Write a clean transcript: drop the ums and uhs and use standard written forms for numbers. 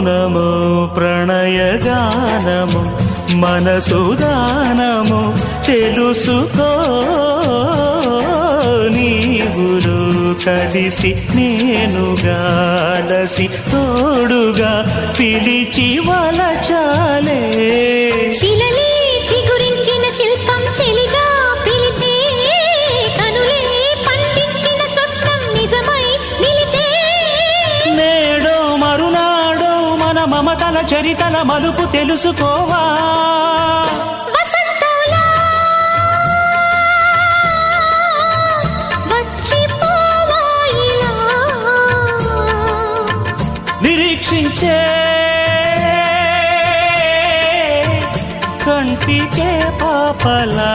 నమో ప్రణయగానము మనసుదానము తెలుసుకో నీవులు కలిసి నేనుగాలసి తోడుగా పిలిచి వలచాలే శిలలే చిగురించిన శిల్పం చెలిగా పిలిచే కనులే పండించిన స్వప్నం నిజమై నిలిచే నేడో మరునాడో మన మమతల చరితల మలుపు తెలుసుకోవా వసంతంలా వచ్చిపోవా ఇలా నిరీక్షించే కంటికే పాపలా